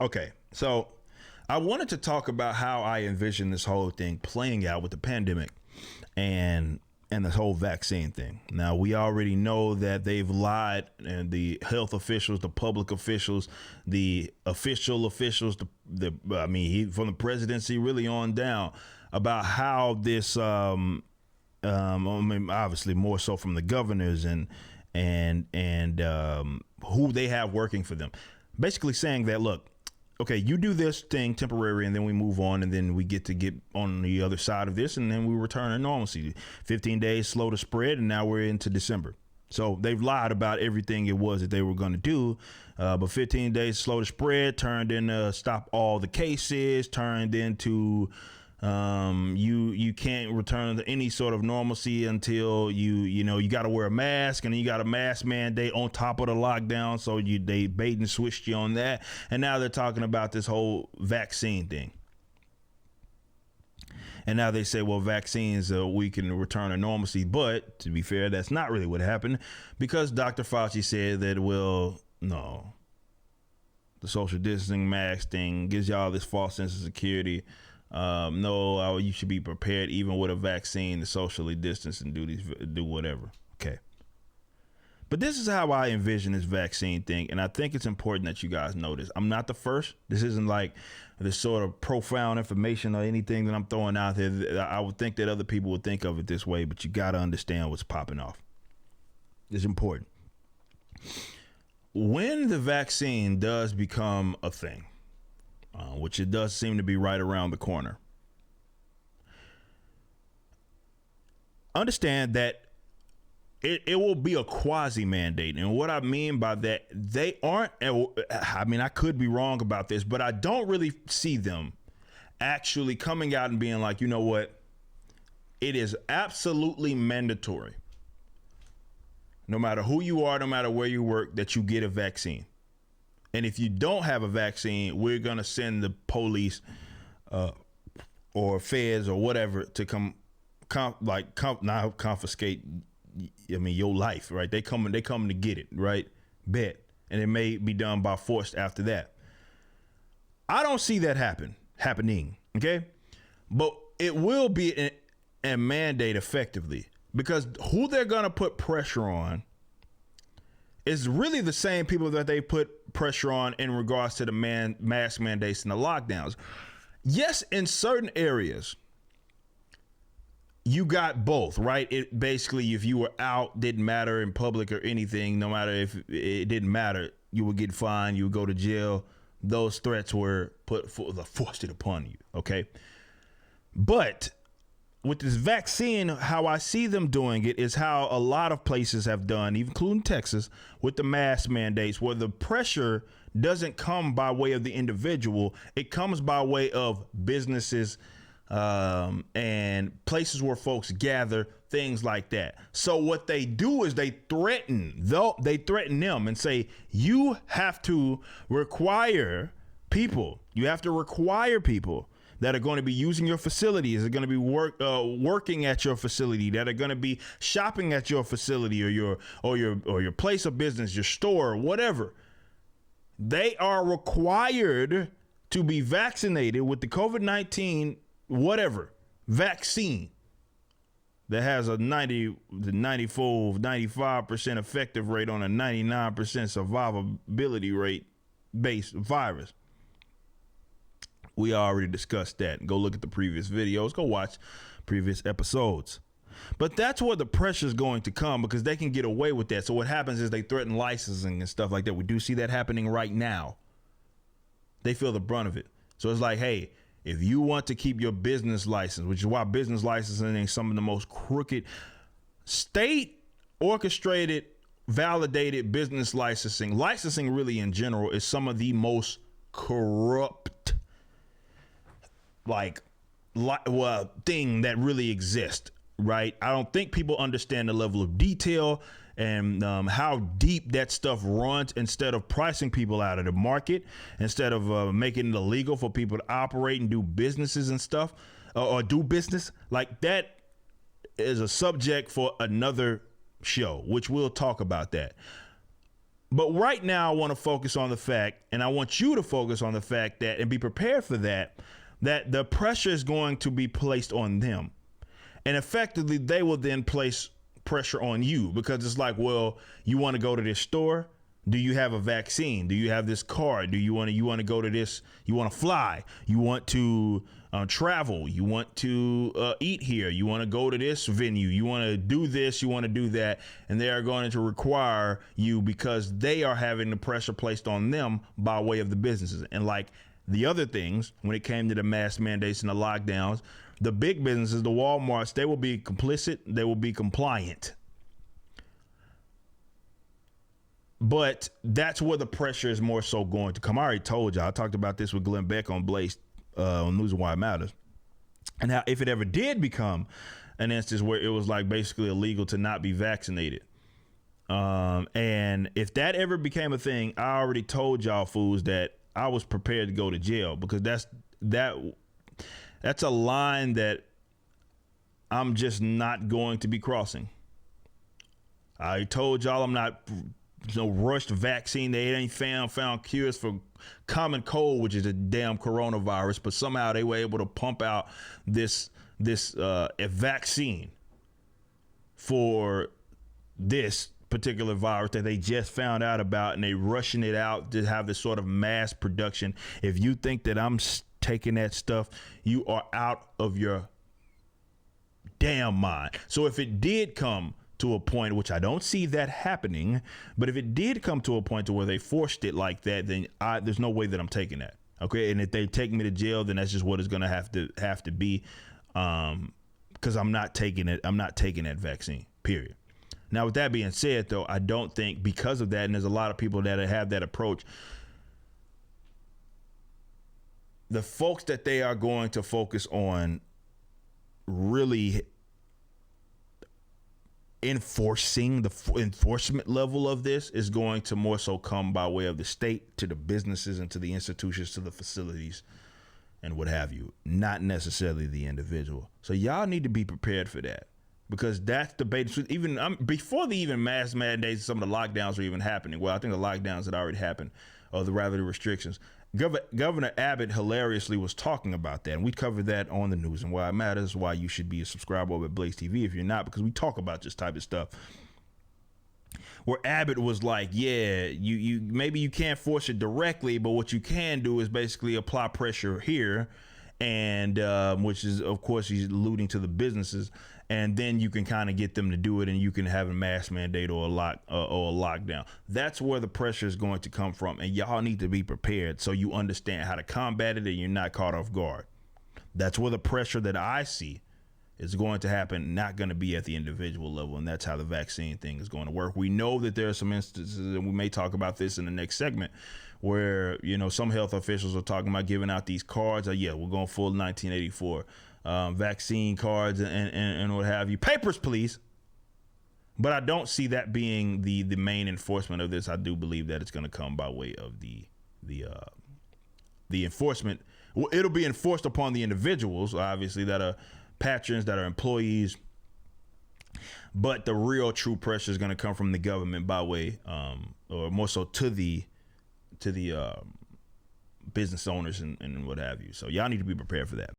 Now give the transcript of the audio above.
Okay, so I wanted to talk about how I envision this whole thing playing out with the pandemic and this whole vaccine thing. Now, we already know that they've lied, and the health officials, the public officials, the official officials, from the presidency really on down, about how this obviously more so from the governors and who they have working for them, basically saying that, look, okay, you do this thing temporary and then we move on, and then we get on the other side of this, and then we return to normalcy. 15 days slow to spread, and now we're into December. So they've lied about everything it was that they were going to do. But 15 days slow to spread turned into stop all the cases, turned into you can't return to any sort of normalcy until you got to wear a mask, and then you got a mask mandate on top of the lockdown. So they bait and switched you on that. And now they're talking about this whole vaccine thing. And now they say, well, vaccines, we can return to normalcy. But to be fair, that's not really what happened, because Dr. Fauci said that, well, no, the social distancing mask thing gives y'all this false sense of security. No, you should be prepared even with a vaccine to socially distance and do whatever. Okay. But this is how I envision this vaccine thing. And I think it's important that you guys know this. I'm not the first. This isn't like this sort of profound information or anything that I'm throwing out there. I would think that other people would think of it this way, but you got to understand what's popping off. It's important. When the vaccine does become a thing, which it does seem to be right around the corner, understand that it will be a quasi mandate. And what I mean by that, they aren't, I could be wrong about this, but I don't really see them actually coming out and being like, you know what, it is absolutely mandatory, no matter who you are, no matter where you work, that you get a vaccine. And if you don't have a vaccine, we're going to send the police or feds or whatever to confiscate, your life, right? They coming to get it, right? Bet. And it may be done by force after that. I don't see that happening, okay? But it will be a mandate effectively, because who they're going to put pressure on is really the same people that they put pressure on in regards to the mask mandates and the lockdowns. Yes, in certain areas, you got both, right? It basically, if you were out, didn't matter in public or anything, no matter if it didn't matter, you would get fined, you would go to jail. Those threats were forced upon you, okay? But with this vaccine, how I see them doing it is how a lot of places have done, including Texas, with the mask mandates, where the pressure doesn't come by way of the individual. It comes by way of businesses and places where folks gather, things like that. So what they do is they threaten them and say, you have to require people that are going to be using your facilities, are going to be working at your facility, that are going to be shopping at your facility or your place of business, your store, whatever. They are required to be vaccinated with the COVID-19 vaccine that has a 95% effective rate on a 99% survivability rate based virus. We already discussed that. Go look at the previous videos. Go watch previous episodes. But that's where the pressure is going to come, because they can get away with that. So what happens is they threaten licensing and stuff like that. We do see that happening right now. They feel the brunt of it. So it's like, hey, if you want to keep your business license, which is why business licensing is some of the most crooked, state orchestrated, validated business licensing really in general is some of the most corrupt thing that really exists, right? I don't think people understand the level of detail and how deep that stuff runs. Instead of pricing people out of the market, instead of making it illegal for people to operate and do businesses and stuff, or do business, like that is a subject for another show, which we'll talk about that. But right now, I want to focus on the fact, and I want you to focus on the fact that, and be prepared for that, that the pressure is going to be placed on them. And effectively, they will then place pressure on you, because it's like, well, you want to go to this store? Do you have a vaccine? Do you have this card? Do you want to go to this? You want to fly? You want to travel? You want to eat here? You want to go to this venue? You want to do this? You want to do that? And they are going to require you, because they are having the pressure placed on them by way of the businesses. And like the other things, when it came to the mask mandates and the lockdowns, the big businesses, the Walmarts, they will be complicit. They will be compliant. But that's where the pressure is more so going to come. I already told y'all. I talked about this with Glenn Beck on Blaze on News and Why It Matters. And how if it ever did become an instance where it was like basically illegal to not be vaccinated. And if that ever became a thing, I already told y'all fools that I was prepared to go to jail, because that's a line that I'm just not going to be crossing. I told y'all I'm not rushed vaccine. They ain't found cures for common cold, which is a damn coronavirus, but somehow they were able to pump out this a vaccine for this particular virus that they just found out about, and they rushing it out to have this sort of mass production. If you think that I'm taking that stuff, you are out of your damn mind. So if it did come to a point, which I don't see that happening, but if it did come to a point to where they forced it like that, then there's no way that I'm taking that. Okay. And if they take me to jail, then that's just what it's going to have to be. Because I'm not taking it. I'm not taking that vaccine, period. Now, with that being said, though, I don't think because of that, and there's a lot of people that have that approach, the folks that they are going to focus on really enforcing, the enforcement level of this is going to more so come by way of the state to the businesses and to the institutions, to the facilities and what have you, not necessarily the individual. So y'all need to be prepared for that, because that's debate. Even before the even mask mandates, some of the lockdowns were even happening. Well, I think the lockdowns had already happened, or the restrictions. Governor Abbott hilariously was talking about that, and we covered that on the News and Why It Matters, why you should be a subscriber over at Blaze TV if you're not, because we talk about this type of stuff. Where Abbott was like, yeah, you maybe you can't force it directly, but what you can do is basically apply pressure here, and which is, of course, he's alluding to the businesses, and then you can kind of get them to do it, and you can have a mask mandate or a lockdown. That's where the pressure is going to come from, and y'all need to be prepared so you understand how to combat it and you're not caught off guard. That's where the pressure that I see is going to happen, not going to be at the individual level, and that's how the vaccine thing is going to work. We know that there are some instances, and we may talk about this in the next segment, where, you know, some health officials are talking about giving out these cards. Yeah, we're going full 1984 vaccine cards and what have you. Papers, please. But I don't see that being the main enforcement of this. I do believe that it's going to come by way of the enforcement. Well, it'll be enforced upon the individuals, obviously, that are patrons, that are employees. But the real true pressure is going to come from the government by way, or more so to the business owners and what have you. So y'all need to be prepared for that.